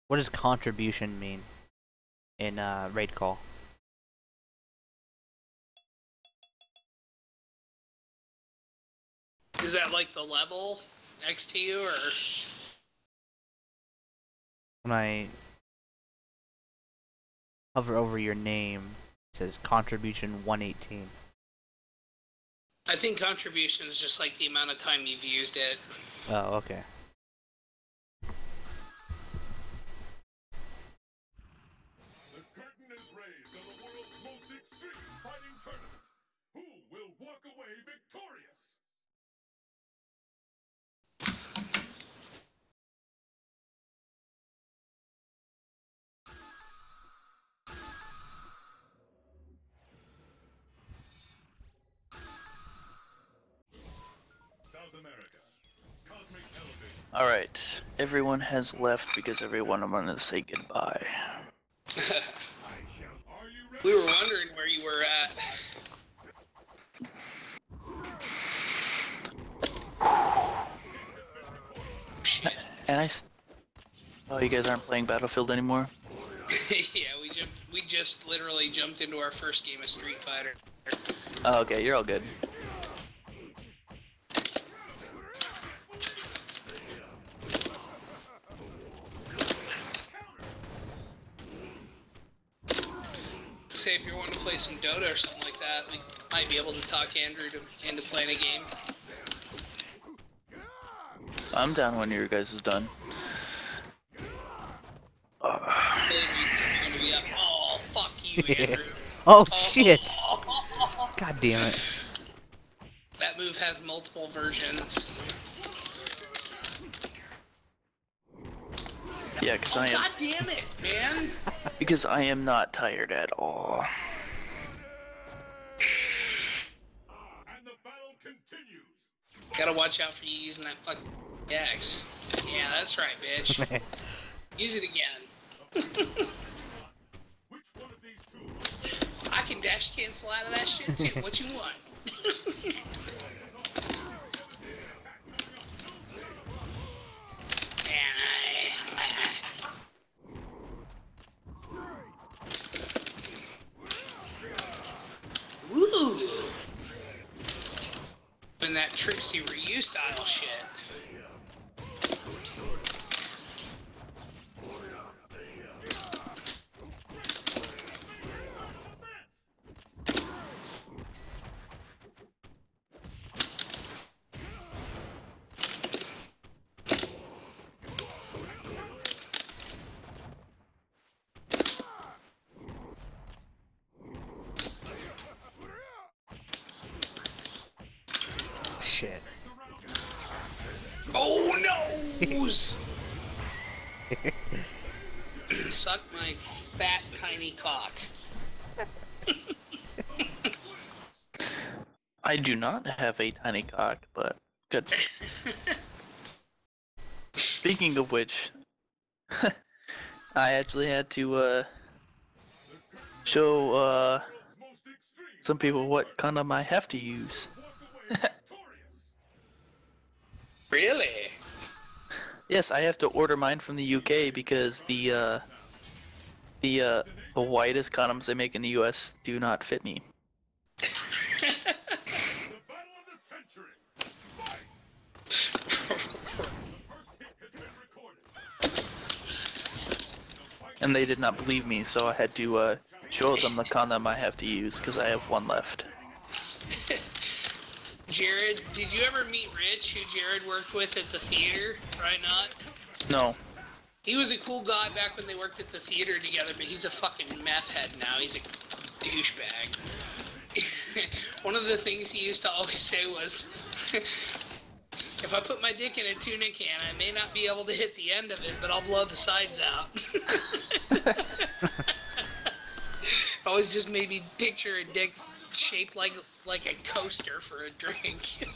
What does contribution mean in raid call? Is that like the level next to you, or? When I hover over your name, it says contribution 118. I think contribution is just like the amount of time you've used it. Oh, okay. The curtain is raised on the world's most extreme fighting tournament. Who will walk away victorious? South America. Cosmic Television. Alright, everyone has left because everyone wanted to say goodbye. We were wondering where you were at. And oh, you guys aren't playing Battlefield anymore? Yeah, we just literally jumped into our first game of Street Fighter. Oh, okay, you're all good. Say if you're wanting to play some Dota or something like that, we might be able to talk Andrew into playing a game. I'm down when your guys is done. Oh, fuck you, Andrew. Oh, shit! God damn it. That move has multiple versions. Yeah, because I am. God damn it, man! Because I am not tired at all. And the battle continues. Gotta watch out for you using that fucking axe. Yeah, that's right, bitch. Use it again. Which one of these two? I can dash cancel out of that shit too. What you want? Ooh. And that Trixie Ryu style shit. Shit. Oh no! Suck my fat tiny cock. I do not have a tiny cock, but good. Speaking of which, I actually had to show some people what condom I have to use. Really? Yes, I have to order mine from the UK because the widest condoms they make in the US do not fit me. The battle of the century. Fight! The first hit has been recorded. And they did not believe me, so I had to show them the condom I have to use because I have one left. Jared, did you ever meet Rich, who Jared worked with at the theater? Right not? No. He was a cool guy back when they worked at the theater together, but he's a fucking meth head now. He's a douchebag. One of the things he used to always say was, if I put my dick in a tuna can, I may not be able to hit the end of it, but I'll blow the sides out. Always just made me picture a dick shaped like a coaster for a drink.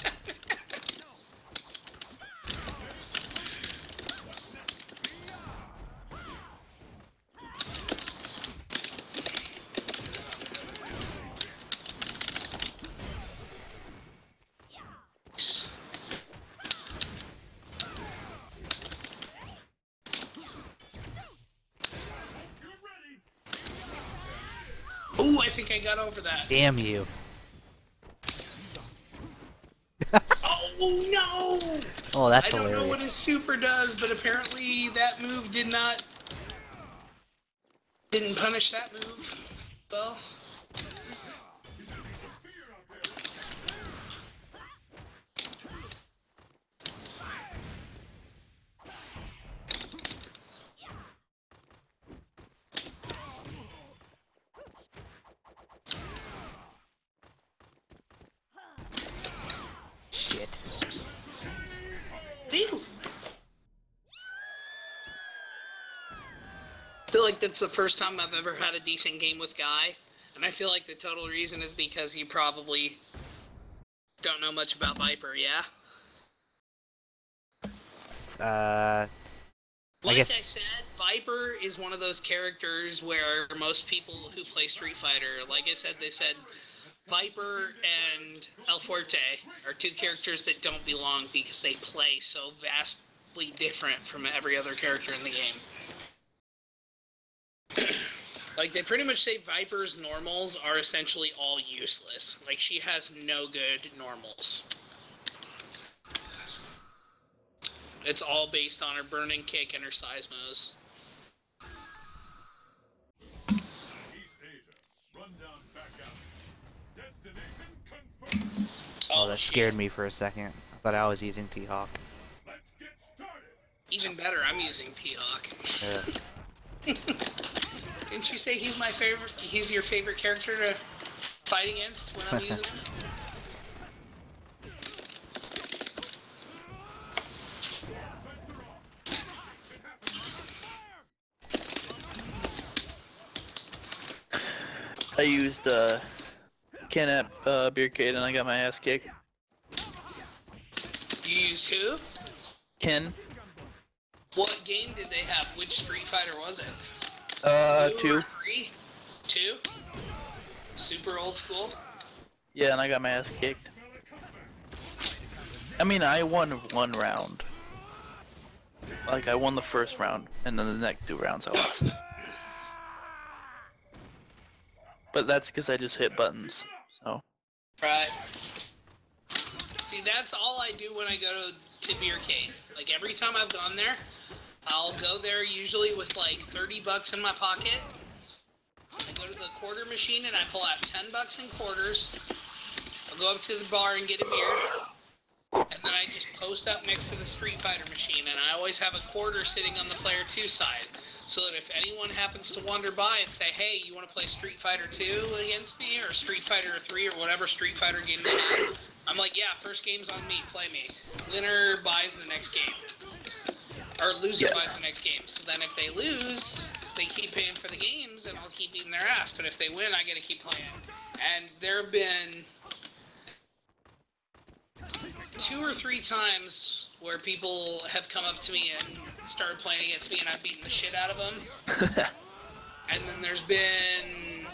Ooh, I think I got over that. Damn you. Oh no! Oh, that's I don't hilarious. know what his super does, but apparently that move didn't punish that move. Well. Shit. Ew. I feel like that's the first time I've ever had a decent game with Guy, and I feel like the total reason is because you probably don't know much about Viper, yeah? Like guess- I said, Viper is one of those characters where most people who play Street Fighter, like I said, they said Viper and El Fuerte are two characters that don't belong because they play so vastly different from every other character in the game. Like, they pretty much say Viper's normals are essentially all useless. Like, she has no good normals. It's all based on her burning kick and her seismos. East Asia. Rundown back out. Destination confirmed. Oh, that scared me for a second. I thought I was using T-Hawk. Let's get started. Even better, I'm using T-Hawk. Yeah. Didn't you say he's my favorite? He's your favorite character to fight against when I'm using him? I used Ken at Beercade and I got my ass kicked. You used who? Ken, What game did they have? Which Street Fighter was it? 2. Or 3? 2? Super old school? Yeah, and I got my ass kicked. I mean, I won one round. Like, I won the first round, and then the next 2 rounds I lost. But that's because I just hit buttons, so. Right. See, that's all I do when I go to Beercade. Like, every time I've gone there, I'll go there usually with like 30 bucks in my pocket. I go to the quarter machine and I pull out 10 bucks in quarters. I'll go up to the bar and get a beer. And then I just post up next to the Street Fighter machine, and I always have a quarter sitting on the player 2 side. So that if anyone happens to wander by and say, hey, you want to play Street Fighter 2 against me, or Street Fighter 3, or whatever Street Fighter game they have, I'm like, yeah, first game's on me, play me. Winner buys the next game. Or loser buys the next game. So then if they lose, they keep paying for the games, and I'll keep eating their ass. But if they win, I get to keep playing. And there have been 2 or 3 times where people have come up to me and started playing against me, and I've beaten the shit out of them. And then there's been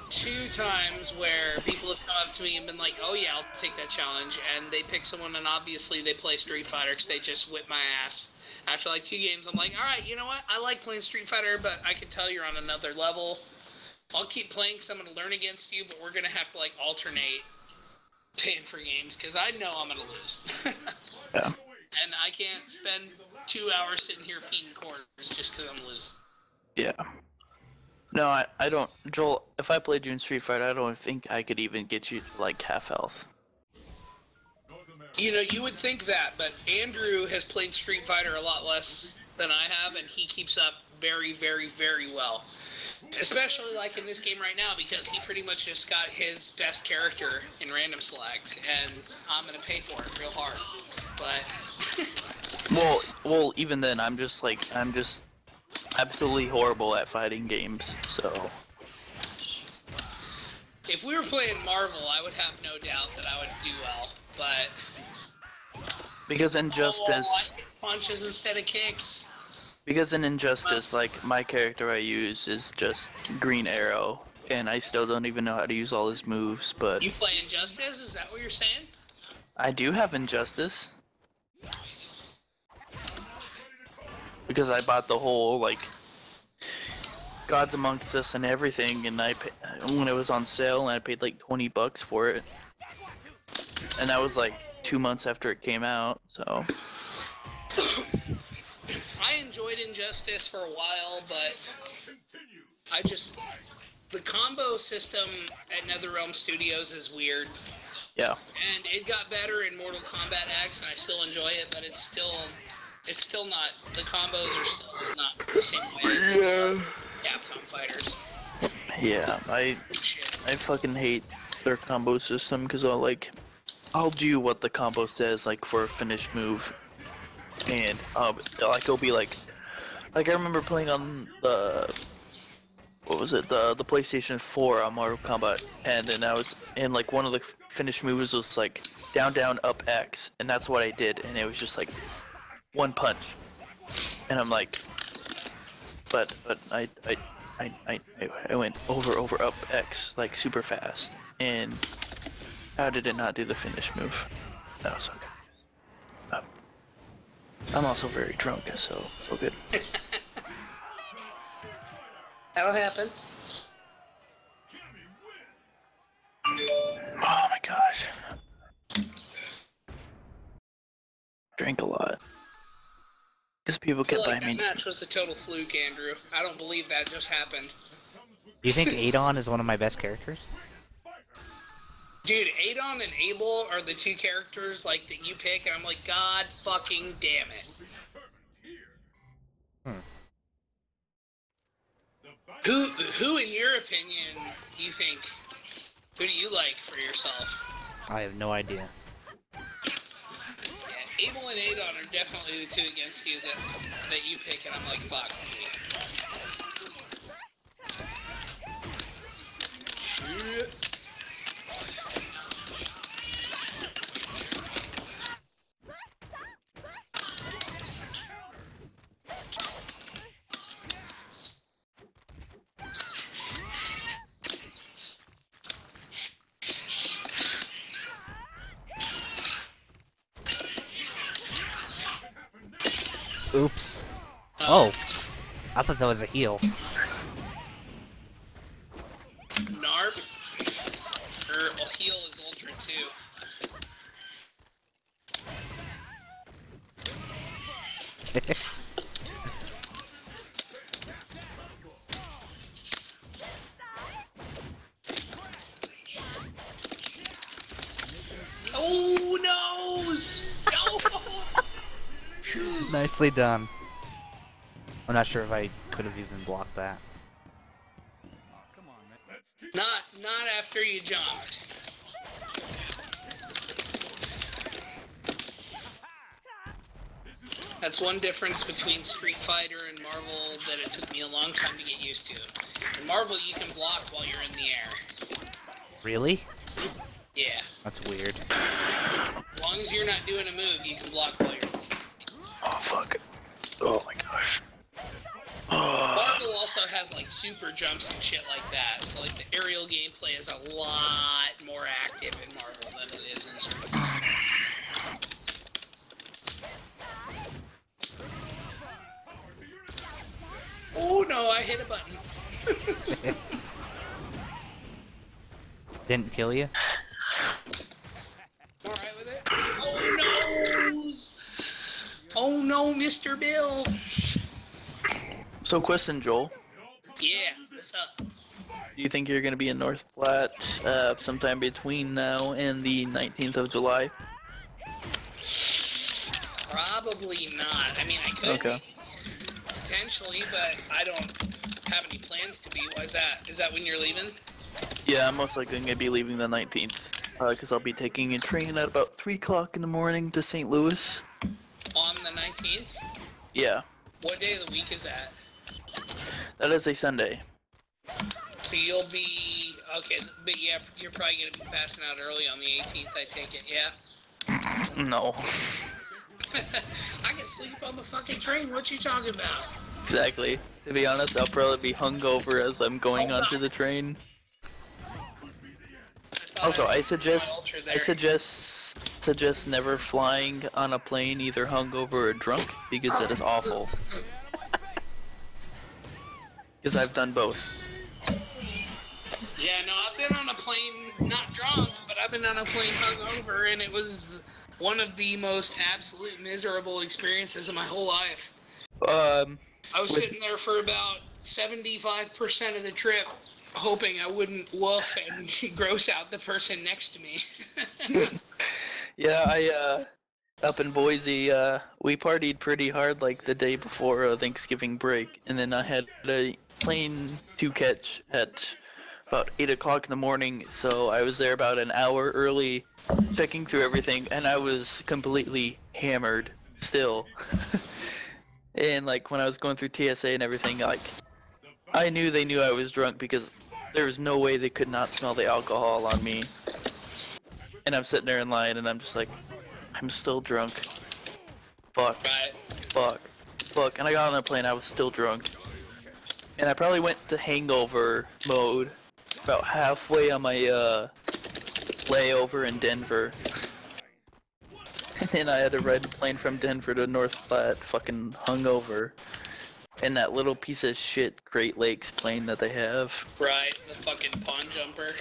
2 times where people have come up to me and been like, oh yeah, I'll take that challenge, and they pick someone and obviously they play Street Fighter because they just whip my ass. After like 2 games, I'm like, alright, you know what, I like playing Street Fighter, but I can tell you're on another level. I'll keep playing because I'm going to learn against you, but we're going to have to like alternate paying for games because I know I'm going to lose. Yeah. And I can't spend 2 hours sitting here feeding quarters just because I'm losing. Yeah. No, I don't, Joel, if I played you in Street Fighter, I don't think I could even get you to like half health. You know, you would think that, but Andrew has played Street Fighter a lot less than I have, and he keeps up very, very, very well. Especially like in this game right now, because he pretty much just got his best character in random select, and I'm gonna pay for it real hard. But Well, even then, I'm just absolutely horrible at fighting games, so. if we were playing Marvel, I would have no doubt that I would do well. But Because Injustice, I hit punches instead of kicks. because in Injustice, like, my character I use is just Green Arrow, and I still don't even know how to use all his moves, but You play Injustice? Is that what you're saying? I do have Injustice. Because I bought the whole, like, Gods Amongst Us and everything, and when it was on sale, and I paid like $20 for it, and that was like 2 months after it came out. So I enjoyed Injustice for a while, but the combo system at NetherRealm Studios is weird. yeah. And it got better in Mortal Kombat X, and I still enjoy it, but it's still not, the combos are still not the same way as Capcom fighters. Yeah, I fucking hate their combo system, because I'll do what the combo says, like, for a finished move, and like, it'll be like I remember playing on the, what was it, the PlayStation 4 on Mortal Kombat, and like, one of the finish moves was like down down up X, and that's what I did, and it was just like one punch, and I'm like, but I went over up X like super fast, and how did it not do the finish move? That was so good. I'm also very drunk, so good. That'll happen. Oh my gosh. Drank a lot. Because people I feel kept like buying that me. match was a total fluke, Andrew. I don't believe that just happened. Do you think Adon is one of my best characters? Dude, Adon and Abel are the two characters like that you pick, and I'm like, God fucking damn it. Who in your opinion do you think, who do you like for yourself? I have no idea. Yeah, Abel and Adon are definitely the two against you that you pick, and I'm like, fuck me. Shit. Oops. Oh. I thought that was a heal. Narp. Or a heal is Ultra too. Oh, nose! No! Nicely done. I'm not sure if I could have even blocked that. Not after you jumped. That's one difference between Street Fighter and Marvel that it took me a long time to get used to. In Marvel, you can block while you're in the air. Really? Yeah. That's weird. As long as you're not doing a move, you can block while you're... Oh fuck. Oh my gosh. Marvel also has like super jumps and shit like that, so like the aerial gameplay is a lot more active in Marvel than it is in Street Fighter. Oh no, I hit a button. Didn't kill you? Alright with it? Oh no! Oh no, Mr. Bill! So question, Joel. Yeah, what's up? Do you think you're gonna be in North Platte sometime between now and the 19th of July? Probably not. I mean, I could Okay. be, potentially, but I don't have any plans to be. Why is that? Is that when you're leaving? Yeah, I'm most likely gonna be leaving the 19th. Because I'll be taking a train at about 3 o'clock in the morning to St. Louis. On the 19th? Yeah, What day of the week is that? that is a Sunday. So you'll be... Okay, but yeah, you're probably going to be passing out early on the 18th, I take it, yeah? No. I can sleep on the fucking train, what you talking about? Exactly. To be honest, I'll probably be hungover as I'm going onto the train. Also, I suggest never flying on a plane either hungover or drunk, because that is awful. Because I've done both. Yeah, no, I've been on a plane, not drunk, but I've been on a plane hungover, and it was one of the most absolute miserable experiences of my whole life. I was sitting there for about 75% of the trip, hoping I wouldn't woof and gross out the person next to me. Yeah, up in Boise, we partied pretty hard like the day before Thanksgiving break, and then I had a plane to catch at about 8 o'clock in the morning, so I was there about an hour early, checking through everything, and I was completely hammered still. And like when I was going through TSA and everything, like I knew they knew I was drunk because there was no way they could not smell the alcohol on me. And I'm sitting there in line, and I'm just like, I'm still drunk. Fuck. Right. Fuck. And I got on the plane, I was still drunk. And I probably went to hangover mode about halfway on my layover in Denver. And then I had to ride the plane from Denver to North Platte, fucking hungover. In that little piece of shit Great Lakes plane that they have. Right, the fucking pond jumper.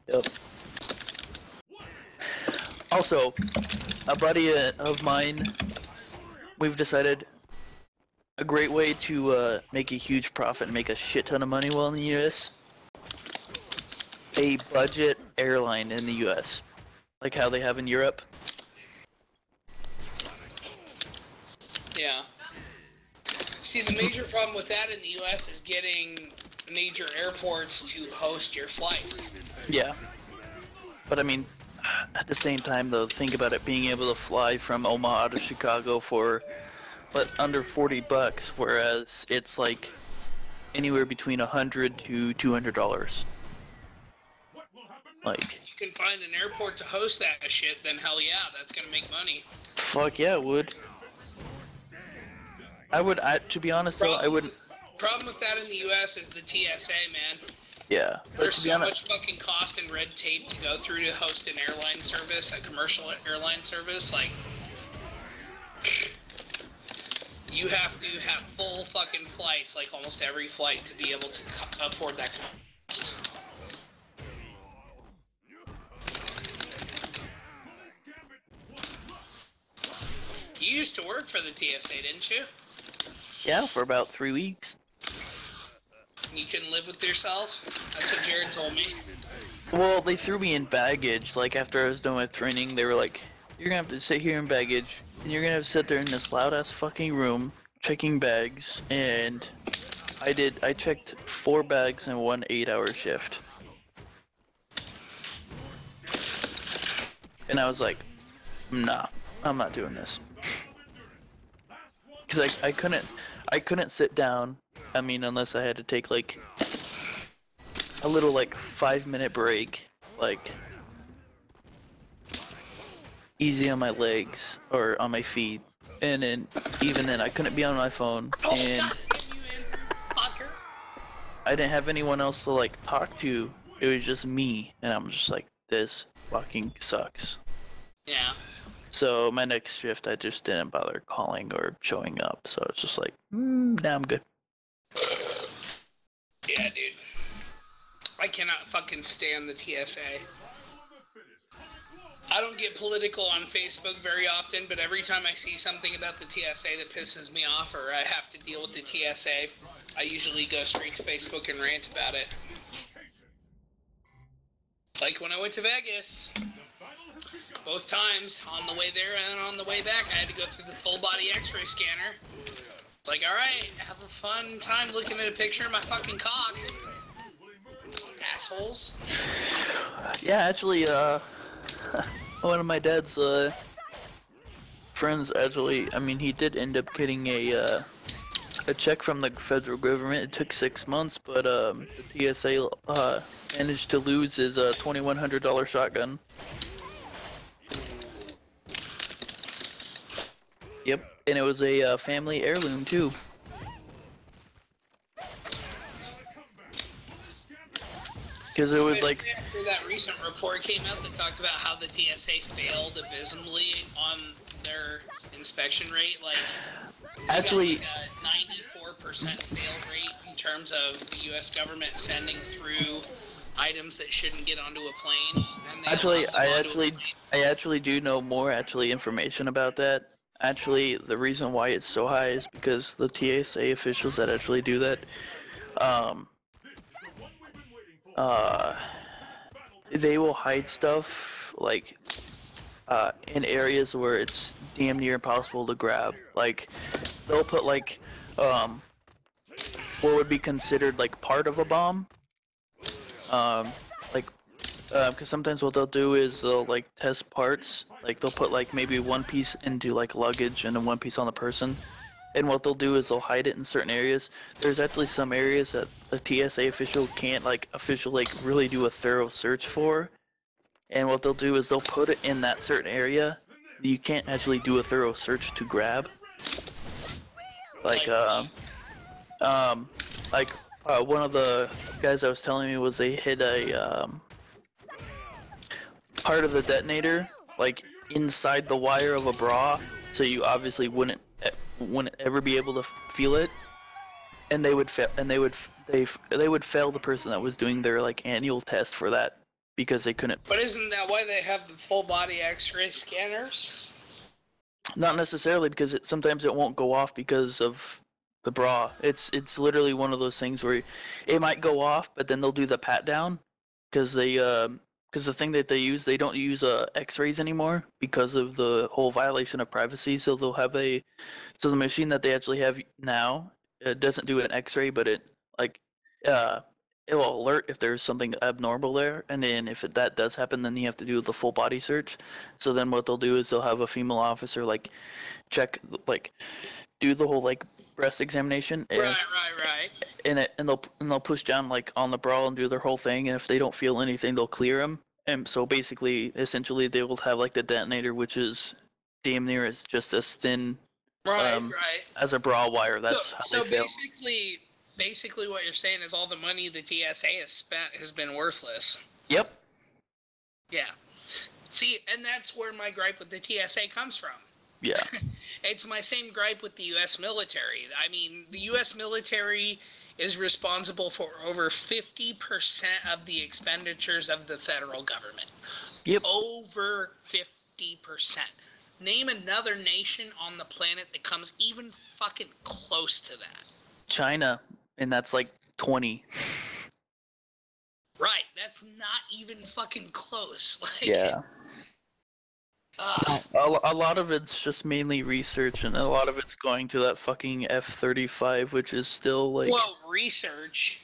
Yep. Also, a buddy of mine, we've decided a great way to make a huge profit and make a shit ton of money while in the US. A budget airline in the US. Like how they have in Europe. Yeah. See, the major problem with that in the US is getting major airports to host your flights. Yeah. But I mean, at the same time though, think about it, being able to fly from Omaha to Chicago for under $40, whereas it's like anywhere between $100 to $200. Like, you can find an airport to host that shit, then hell yeah, that's gonna make money. fuck yeah, it would. To be honest though, I wouldn't. Problem with that in the US is the TSA, man. Yeah, but There's to be so honest, much fucking cost and red tape to go through to host an airline service, a commercial airline service. Like, you have to have full fucking flights, like almost every flight, to be able to afford that cost. You used to work for the TSA, didn't you? yeah, for about 3 weeks. You couldn't live with yourself? That's what Jared told me. Well, they threw me in baggage. Like after I was done with training, they were like, "You're gonna have to sit here in baggage, and you're gonna have to sit there in this loud-ass fucking room checking bags." And I did. I checked 4 bags in one 8-hour shift. And I was like, "Nah, I'm not doing this." Because I couldn't sit down. I mean, unless I had to take like a little like 5-minute break, like easy on my legs or on my feet, and then even then I couldn't be on my phone, and I didn't have anyone else to like talk to. It was just me, and I'm just like, this fucking sucks. Yeah. So my next shift, I just didn't bother calling or showing up. So it's just like, nah, I'm good. Yeah, dude. I cannot fucking stand the TSA. I don't get political on Facebook very often, but every time I see something about the TSA that pisses me off or I have to deal with the TSA, I usually go straight to Facebook and rant about it. Like when I went to Vegas. Both times, on the way there and on the way back, I had to go through the full-body x-ray scanner. It's like, alright, have a fun time looking at a picture of my fucking cock. Assholes. Yeah, actually, one of my dad's friends actually, I mean, he did end up getting a check from the federal government. It took 6 months, but the TSA managed to lose his $2,100 shotgun. Yep, and it was a family heirloom too. Because it was like... After that recent report came out that talked about how the TSA failed abysmally on their inspection rate, like... Actually... Got like a 94% fail rate in terms of the U.S. government sending through items that shouldn't get onto a plane. And they Actually, allow them onto a plane. I actually do know more information about that. Actually, the reason why it's so high is because the TSA officials that actually do that, um, they will hide stuff like in areas where it's damn near impossible to grab. Like, they'll put like what would be considered like part of a bomb. Like, because sometimes what they'll do is they'll like test parts. Like they'll put like maybe one piece into like luggage and then one piece on the person. And what they'll do is they'll hide it in certain areas. There's actually some areas that the TSA official can't like really do a thorough search for. And what they'll do is they'll put it in that certain area that you can't actually do a thorough search to grab. Like one of the guys I was telling me was they hid a part of the detonator like inside the wire of a bra, so you obviously wouldn't ever be able to feel it, and they would fail the person that was doing their like annual test for that because they couldn't. But isn't that why they have the full body X-ray scanners? Not necessarily, because sometimes it won't go off because of the bra. It's literally one of those things where it might go off, but then they'll do the pat down because the thing that they don't use X-rays anymore because of the whole violation of privacy. So they'll have the machine that they actually have now, it doesn't do an X-ray, but it will alert if there's something abnormal there, and then if that does happen, then you have to do the full body search. So then what they'll do is they'll have a female officer like check, like do the whole like breast examination. And, right. And they'll push down like on the bra and do their whole thing, and if they don't feel anything, they'll clear them. And so essentially, they will have like the detonator, which is damn near as just as thin, as a bra wire. That's how they fail. Basically, what you're saying is all the money the TSA has spent has been worthless. Yep. Yeah. See, and that's where my gripe with the TSA comes from. Yeah. It's my same gripe with the U.S. military. I mean, the U.S. military is responsible for over 50% of the expenditures of the federal government. Yep. Over 50%. Name another nation on the planet that comes even fucking close to that. China, and that's like 20. Right, that's not even fucking close. Like, yeah. A lot of it's just mainly research, and a lot of it's going to that fucking F-35, which is still like. Well, research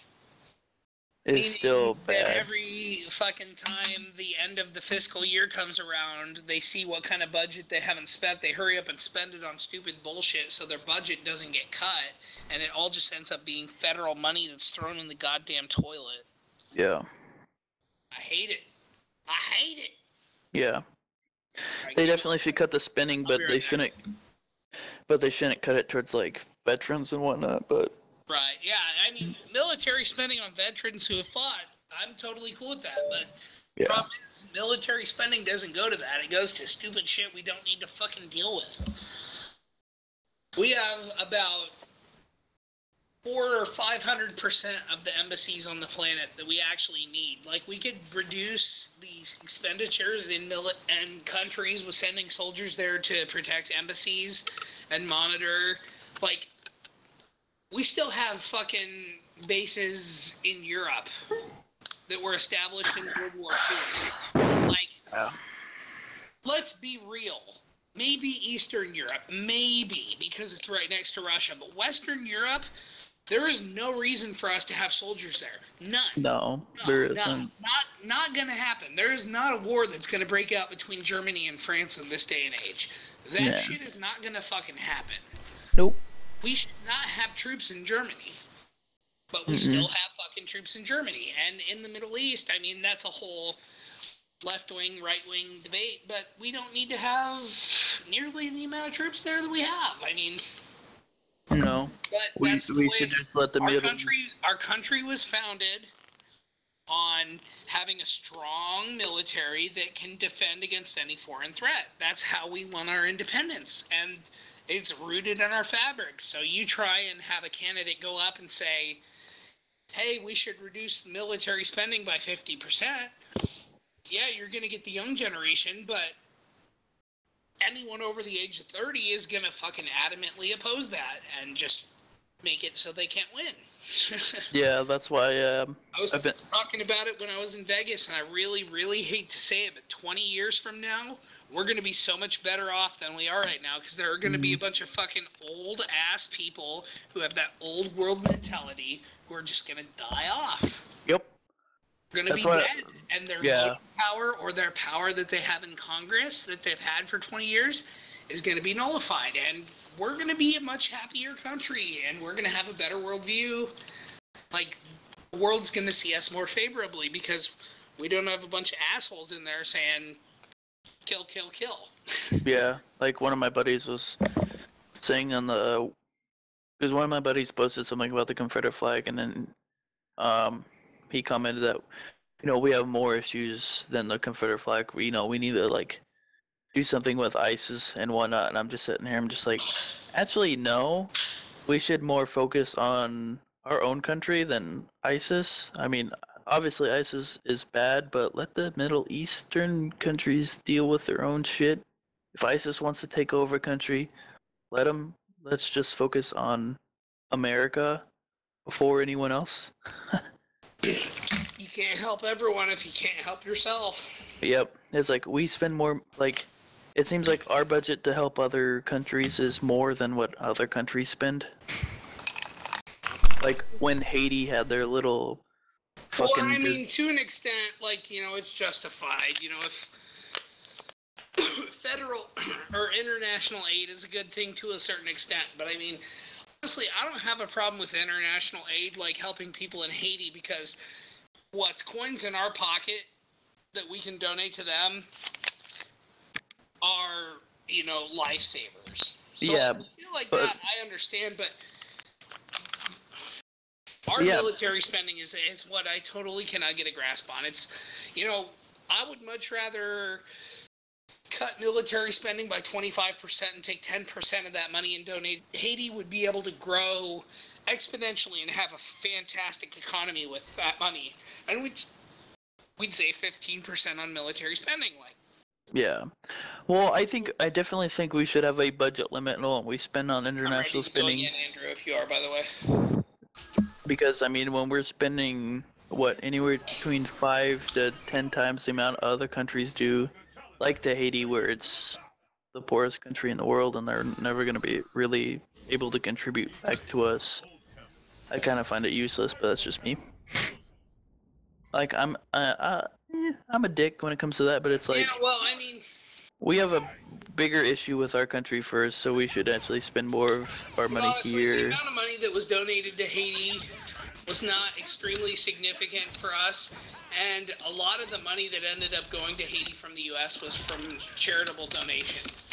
is still bad. Every fucking time the end of the fiscal year comes around, they see what kind of budget they haven't spent. They hurry up and spend it on stupid bullshit, so their budget doesn't get cut, and it all just ends up being federal money that's thrown in the goddamn toilet. Yeah. I hate it. I hate it. Yeah. They definitely should cut the spending, but they shouldn't. But they shouldn't cut it towards like veterans and whatnot. But right, yeah. I mean, military spending on veterans who have fought, I'm totally cool with that. But the problem is, military spending doesn't go to that. It goes to stupid shit we don't need to fucking deal with. We have about 400 or 500% of the embassies on the planet that we actually need. Like, we could reduce these expenditures in countries with sending soldiers there to protect embassies and monitor. Like, we still have fucking bases in Europe that were established in World War II. Like, let's be real. Maybe Eastern Europe, maybe, because it's right next to Russia. But Western Europe, there is no reason for us to have soldiers there. None. No, there isn't. Not going to happen. There is not a war that's going to break out between Germany and France in this day and age. That shit is not going to fucking happen. Nope. We should not have troops in Germany. But we still have fucking troops in Germany. And in the Middle East, I mean, that's a whole left-wing, right-wing debate. But we don't need to have nearly the amount of troops there that we have. I mean... No, we should just let them. Our country was founded on having a strong military that can defend against any foreign threat. That's how we won our independence. And It's rooted in our fabric. So you try and have a candidate go up and say, hey, we should reduce military spending by 50%. Yeah, you're going to get the young generation, but anyone over the age of 30 is going to fucking adamantly oppose that and just make it so they can't win. Yeah, that's why I was talking about it when I was in Vegas, and I really, really hate to say it, but 20 years from now, we're going to be so much better off than we are right now, because there are going to be a bunch of fucking old-ass people who have that old world mentality who are just going to die off. Yep. They're going to be dead, and their voting power or their power that they have in Congress that they've had for 20 years is going to be nullified, and we're going to be a much happier country, and we're going to have a better worldview. Like, the world's going to see us more favorably because we don't have a bunch of assholes in there saying, kill, kill, kill. Yeah, like one of my buddies was saying on the... Because one of my buddies posted something about the Confederate flag, and then he commented that, you know, we have more issues than the Confederate flag. You know, we need to, like, do something with ISIS and whatnot. And I'm just sitting here, I'm just like, actually, no. We should more focus on our own country than ISIS. I mean, obviously ISIS is bad, but let the Middle Eastern countries deal with their own shit. If ISIS wants to take over a country, let them. Let's just focus on America before anyone else. You can't help everyone if you can't help yourself. Yep. It's like we spend more, like, it seems like our budget to help other countries is more than what other countries spend. Like when Haiti had their little fucking... Well, I mean, to an extent, like, you know, it's justified. You know, if federal or international aid is a good thing to a certain extent, but I mean, honestly, I don't have a problem with international aid, like helping people in Haiti, because what's coins in our pocket that we can donate to them are, you know, lifesavers. So Yeah, I feel like that, I understand, but our military spending is what I totally cannot get a grasp on. It's, you know, I would much rather cut military spending by 25% and take 10% of that money and donate. Haiti would be able to grow exponentially and have a fantastic economy with that money. And we'd save 15% on military spending. Like, Yeah. Well, I definitely think we should have a budget limit on what we spend on international spending. Again, Andrew, if you are, by the way. Because, I mean, when we're spending, what, anywhere between 5 to 10 times the amount other countries do, like to Haiti, where it's the poorest country in the world and they're never going to be really able to contribute back to us, I kind of find it useless, but that's just me. Like, I'm a dick when it comes to that, but it's like... Yeah, well, I mean... We have a bigger issue with our country first, so we should actually spend more of our money honestly, here. The amount of money that was donated to Haiti was not extremely significant for us, and a lot of the money that ended up going to Haiti from the U.S. was from charitable donations.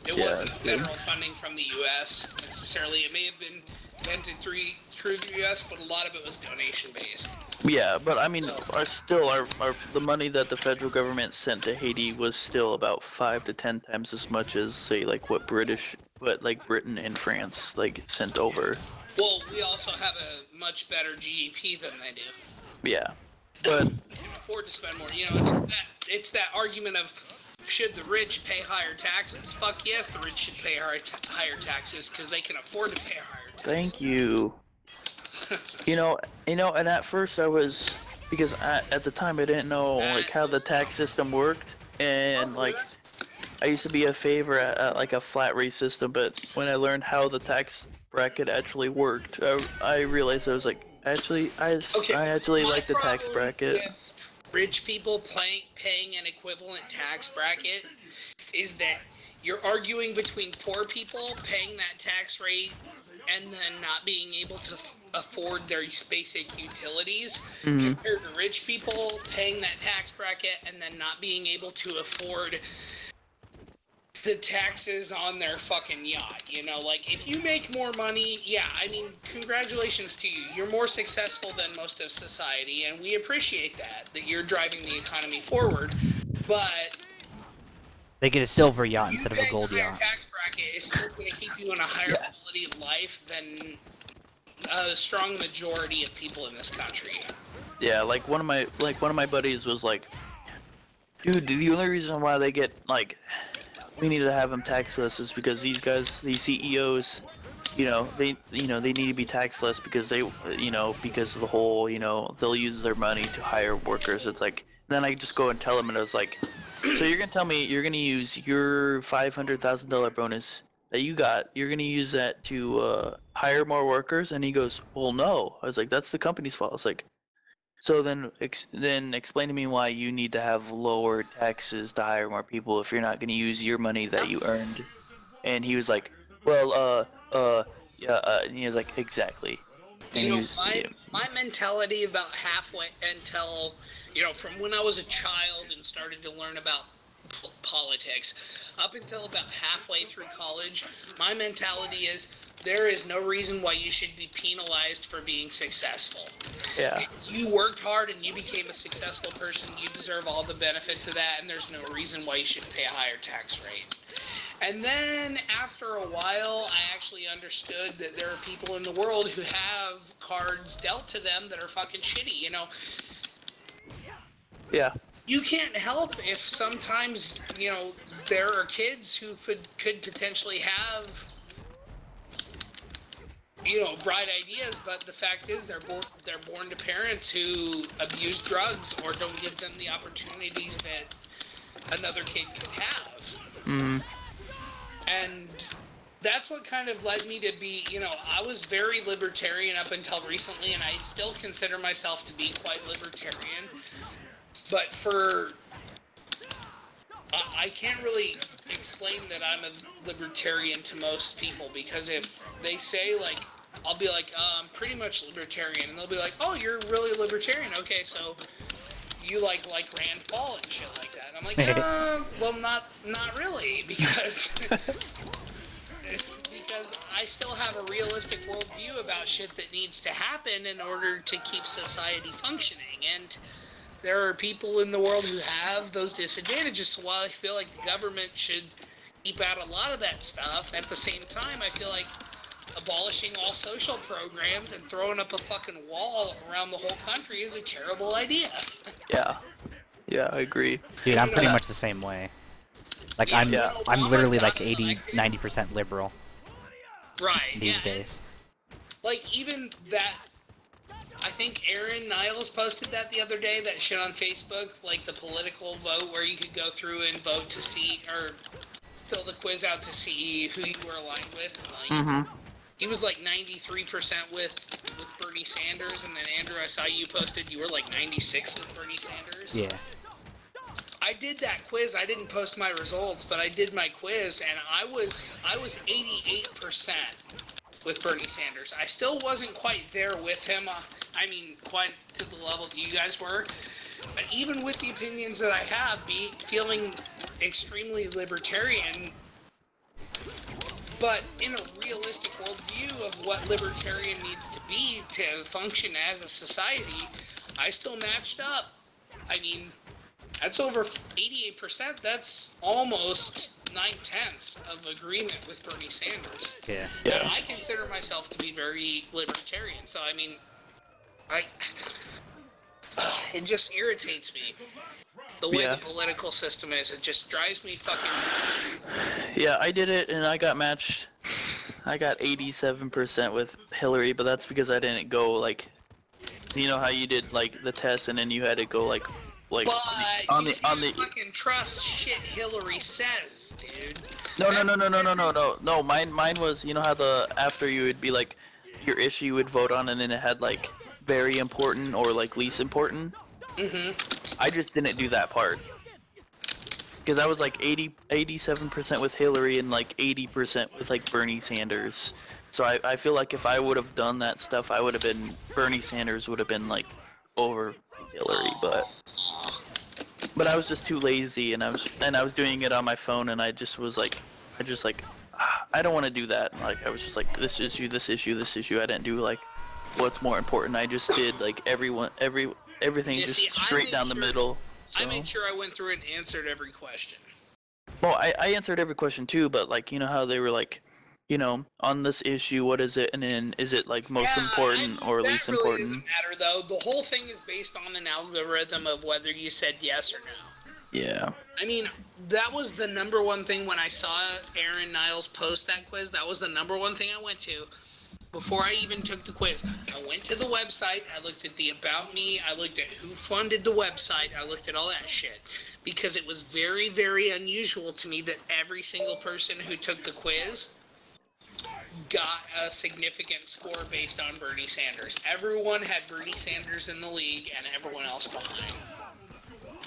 It wasn't federal funding from the U.S. necessarily. It may have been vented through the U.S., but a lot of it was donation-based. Yeah, but I mean, the money that the federal government sent to Haiti was still about 5 to 10 times as much as, say, like what Britain and France like sent over. Well, we also have a much better GDP than they do. Yeah, but We can afford to spend more. You know, it's that argument of, should the rich pay higher taxes? Fuck yes, the rich should pay higher taxes because they can afford to pay higher taxes. thank you. You know, and at first I was, because at the time I didn't know like how the tax system worked, and like I used to be a favor at like a flat rate system, but when I learned how the tax bracket actually worked, I realized I was like, actually, I actually like the tax bracket. With rich people paying an equivalent tax bracket is that you're arguing between poor people paying that tax rate and then not being able to afford their basic utilities, compared to rich people paying that tax bracket and then not being able to afford the taxes on their fucking yacht. You know, like, if you make more money, yeah, I mean, congratulations to you. You're more successful than most of society, and we appreciate that you're driving the economy forward. But They get a silver yacht You instead of a paying gold higher yacht. tax bracket is still going to keep you in a higher quality of life than a strong majority of people in this country. Yeah, like one of my buddies was like, dude, the only reason why they get like, we need to have them taxless is because these guys, these CEOs, they need to be taxless because because of the whole, they'll use their money to hire workers. It's like, then I just go and tell them, and I was like, so you're gonna tell me you're gonna use your $500,000 bonus that you got, you're gonna use that to hire more workers? And he goes, well, no. I was like, that's the company's fault. It's like, so then explain to me why you need to have lower taxes to hire more people if you're not gonna use your money that you earned. And he was like, well, yeah, and he was like, exactly. And My mentality about halfway until, from when I was a child and started to learn about politics, up until about halfway through college, my mentality is there is no reason why you should be penalized for being successful. Yeah. If you worked hard and you became a successful person, you deserve all the benefits of that, and there's no reason why you should pay a higher tax rate. And then after a while, I actually understood that there are people in the world who have cards dealt to them that are fucking shitty, Yeah. You can't help if sometimes, there are kids who could potentially have, bright ideas, but the fact is they're born to parents who abuse drugs or don't give them the opportunities that another kid could have. Mm. And that's what kind of led me to be, I was very libertarian up until recently, and I still consider myself to be quite libertarian. But I can't really explain that I'm a libertarian to most people, because if they say, like, I'll be like, I'm pretty much libertarian, and they'll be like, oh, you're really libertarian, okay, so you like Rand Paul and shit like that. I'm like, well, not really, because I still have a realistic worldview about shit that needs to happen in order to keep society functioning, and there are people in the world who have those disadvantages. So while I feel like the government should keep out a lot of that stuff, at the same time, I feel like abolishing all social programs and throwing up a fucking wall around the whole country is a terrible idea. Yeah, I agree. Dude, I'm pretty much the same way. Like, I'm literally like 80-90% liberal. Right. These days. Like, even that, I think Aaron Niles posted that the other day, that shit on Facebook, like the political vote where you could go through and vote to see, or fill the quiz out to see who you were aligned with. Like, he was like 93% with Bernie Sanders, and then Andrew, I saw you posted you were like 96 with Bernie Sanders. Yeah. I did that quiz. I didn't post my results, but I did my quiz, and I was 88% with Bernie Sanders. I still wasn't quite there with him. Quite to the level that you guys were. But even with the opinions that I have, feeling extremely libertarian, but in a realistic worldview of what libertarian needs to be to function as a society, I still matched up. That's over 88%. That's almost 9/10 of agreement with Bernie Sanders. Yeah. And I consider myself to be very libertarian. So, it just irritates me. The way the political system is, it just drives me fucking... Yeah, I did it, and I got matched. I got 87% with Hillary, but that's because I didn't go, like... You know how you did, like, the test, and then you had to go, like but on the fucking trust shit Hillary says, dude. No. Mine was, you know how after you would be like, your issue you would vote on, and then it had like very important or like least important. I just didn't do that part because I was like 87% with Hillary and like 80% with like Bernie Sanders. So I feel like if I would have done that stuff, I would have been, Bernie Sanders would have been like over Hillary, but I was just too lazy, and I was doing it on my phone, and I just like I don't want to do that. Like I was just like this issue. I didn't do like what's more important. I just did like everything just straight down the middle. So. I made sure I went through and answered every question. Well, I answered every question too, but like, you know how they were like, you know, on this issue, what is it, and then is it like most important or least really important? Doesn't matter though. The whole thing is based on an algorithm of whether you said yes or no. Yeah. I mean, that was the number one thing when I saw Aaron Niles post that quiz. That was the number one thing I went to before I even took the quiz. I went to the website. I looked at the About Me. I looked at who funded the website. I looked at all that shit. Because it was very, very unusual to me that every single person who took the quiz got a significant score based on Bernie Sanders. Everyone had Bernie Sanders in the league and everyone else behind.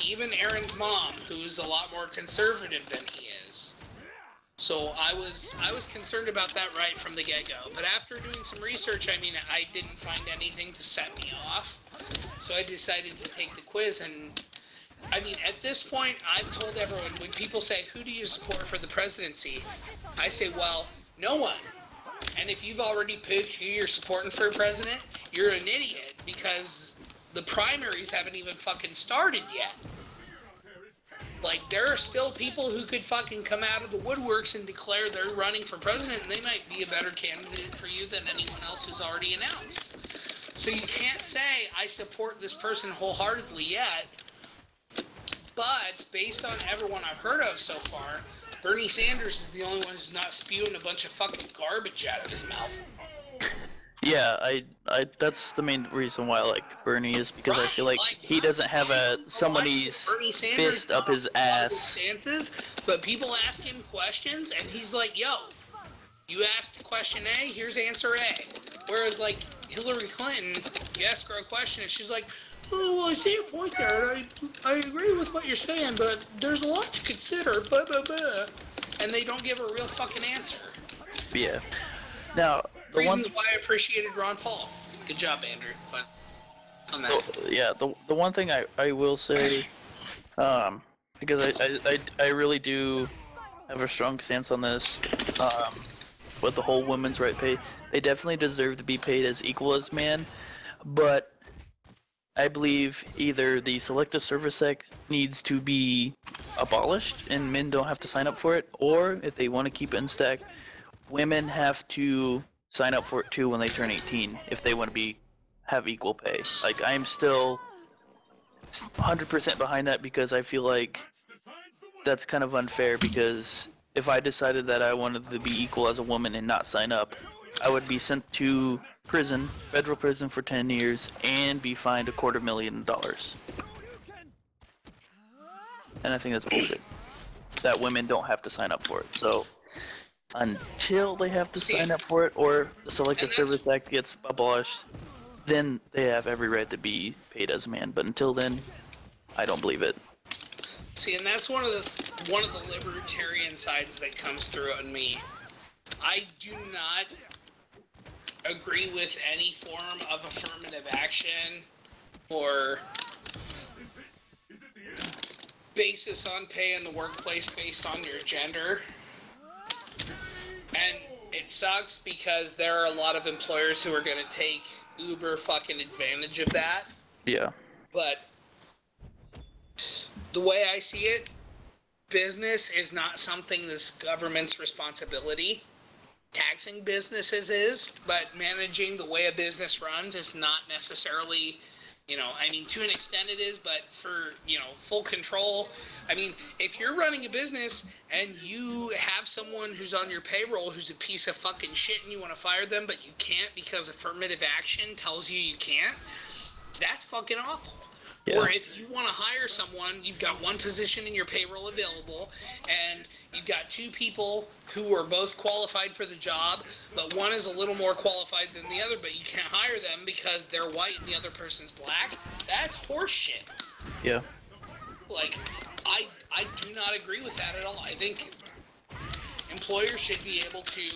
Even Aaron's mom, who's a lot more conservative than he is. So I was concerned about that right from the get-go. But after doing some research, I mean, I didn't find anything to set me off. So I decided to take the quiz. And I mean, at this point, I've told everyone, when people say, who do you support for the presidency? I say, well, no one. And if you've already picked who you're supporting for president, you're an idiot, because the primaries haven't even fucking started yet. Like, there are still people who could fucking come out of the woodworks and declare they're running for president, and they might be a better candidate for you than anyone else who's already announced. So you can't say, I support this person wholeheartedly yet, but based on everyone I've heard of so far, Bernie Sanders is the only one who's not spewing a bunch of fucking garbage out of his mouth. Yeah, I that's the main reason why I like Bernie, is because I feel like he doesn't have somebody's fist up his ass. Stances, but people ask him questions, and he's like, yo, you asked question A, here's answer A. Whereas, like, Hillary Clinton, you ask her a question, and she's like, oh, well, I see your point there, and I agree with what you're saying, but there's a lot to consider, blah, blah, blah. And they don't give a real fucking answer. Yeah. Now, reasons why I appreciated Ron Paul. Good job, Andrew. But on that. Yeah, the one thing I will say, because I really do have a strong stance on this, with the whole women's right pay. They definitely deserve to be paid as equal as man, but I believe either the selective service act needs to be abolished and men don't have to sign up for it, or if they want to keep it in stack, women have to sign up for it too when they turn 18 if they want to have equal pay. Like, I'm still 100% behind that, because I feel like that's kind of unfair, because if I decided that I wanted to be equal as a woman and not sign up, I would be sent to prison, federal prison for 10 years, and be fined $250,000. And I think that's bullshit. That women don't have to sign up for it. So until they have to sign up for it, or the Selective Service Act gets abolished, then they have every right to be paid as a man. But until then, I don't believe it. See, and that's one of the libertarian sides that comes through on me. I do not agree with any form of affirmative action or basis on pay in the workplace based on your gender. And it sucks because there are a lot of employers who are going to take uber fucking advantage of that. Yeah. But the way I see it, business is not something that's government's responsibility. Taxing businesses is, but managing the way a business runs is not necessarily, I mean, to an extent it is, but for, full control. I mean, if you're running a business and you have someone who's on your payroll who's a piece of fucking shit and you want to fire them, but you can't because affirmative action tells you can't, that's fucking awful. Yeah. Or if you want to hire someone, you've got one position in your payroll available, and you've got two people who are both qualified for the job, but one is a little more qualified than the other, but you can't hire them because they're white and the other person's black. That's horseshit. Yeah. Like, I do not agree with that at all. I think employers should be able to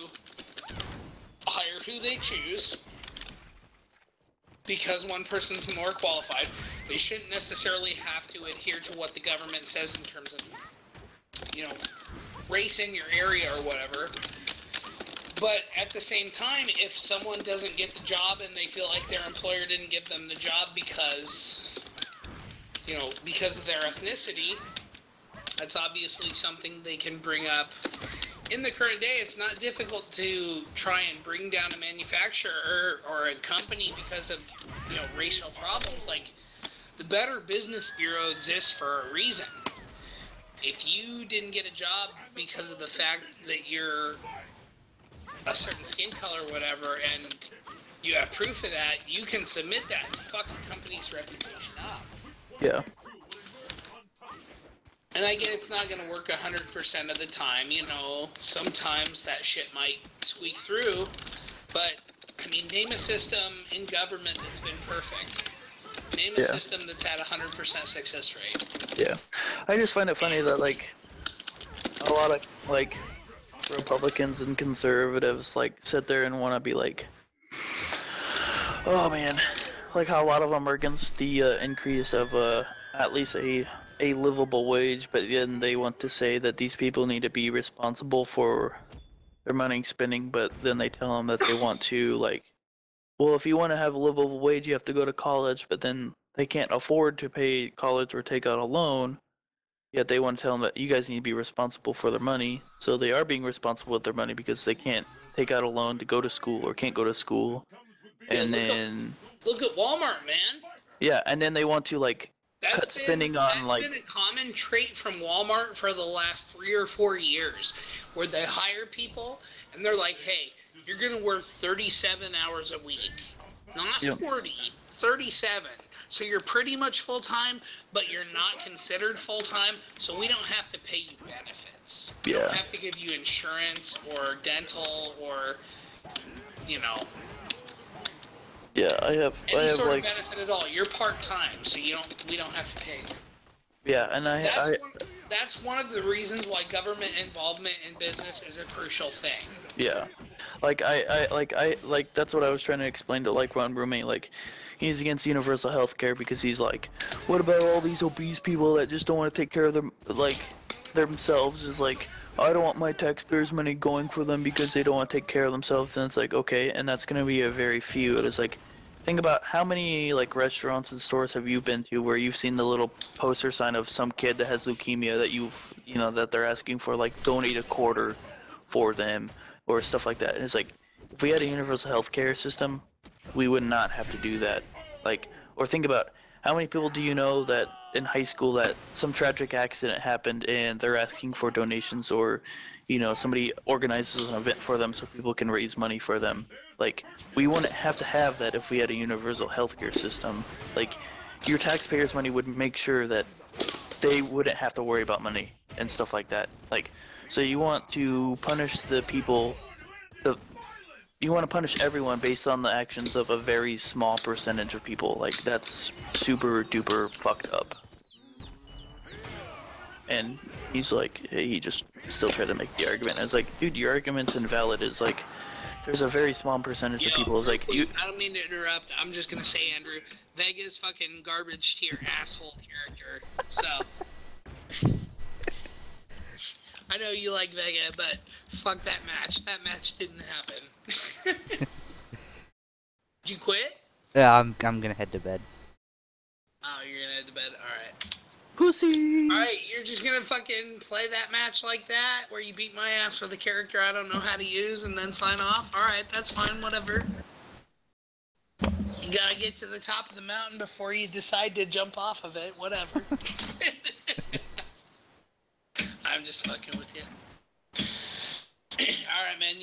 hire who they choose, because one person's more qualified. They shouldn't necessarily have to adhere to what the government says in terms of, race in your area or whatever. But at the same time, if someone doesn't get the job and they feel like their employer didn't give them the job because of their ethnicity, That's obviously something they can bring up. In the current day, it's not difficult to try and bring down a manufacturer or a company because of, racial problems. Like, the Better Business Bureau exists for a reason. If you didn't get a job because of the fact that you're a certain skin color or whatever, and you have proof of that, you can submit that and fuck the company's reputation up. Yeah. And I get it's not going to work 100% of the time, sometimes that shit might squeak through, but, name a system in government that's been perfect. Name a system that's had 100% success rate. Yeah. I just find it funny that, a lot of, Republicans and conservatives, sit there and want to be oh, man. How a lot of them are against the increase of at least a livable wage, but then they want to say that these people need to be responsible for their money spending, but then they tell them that they want to, well, if you want to have a livable wage, you have to go to college, but then they can't afford to pay college or take out a loan, yet they want to tell them that you guys need to be responsible for their money. So they are being responsible with their money because they can't take out a loan to go to school or can't go to school. And then... Look at Walmart, man. Yeah, and then they want to, cut spending on, That's been a common trait from Walmart for the last 3 or 4 years, where they hire people, and they're like, hey, you're going to work 37 hours a week. Not 40, 37. So you're pretty much full-time, but you're not considered full-time, so we don't have to pay you benefits. We don't have to give you insurance or dental or, Yeah, I have sort of benefit at all. You're part-time, so we don't have to pay you. Yeah, and that's one of the reasons why government involvement in business is a crucial thing. Yeah. That's what I was trying to explain to one roommate, he's against universal health care because he's like, what about all these obese people that just don't want to take care of them themselves? Is I don't want my taxpayers' money going for them because they don't want to take care of themselves. And it's okay, and that's gonna be a very few. It is think about how many restaurants and stores have you been to where you've seen the little poster sign of some kid that has leukemia that that they're asking for donate a quarter for them or stuff like that. And it's if we had a universal health care system, we would not have to do that. Or think about how many people do you know that in high school that some tragic accident happened and they're asking for donations, or somebody organizes an event for them so people can raise money for them. We wouldn't have to have that if we had a universal healthcare system. Your taxpayers' money would make sure that they wouldn't have to worry about money and stuff like that. So you want to punish the people, you want to punish everyone based on the actions of a very small percentage of people. That's super duper fucked up. And he's he just still tried to make the argument. And it's dude, your argument's invalid. It's there's a very small percentage of people. It's I don't mean to interrupt. I'm just gonna say, Andrew, Vega's fucking garbage tier asshole character. So I know you like Vega, but fuck that match. That match didn't happen. Did you quit? Yeah, I'm gonna head to bed. Oh, you're gonna head to bed? Alright. Pussy! Alright, you're just gonna fucking play that match like that, where you beat my ass with a character I don't know how to use and then sign off? Alright, that's fine, whatever. You gotta get to the top of the mountain before you decide to jump off of it, whatever. I'm just fucking with you. Alright, man.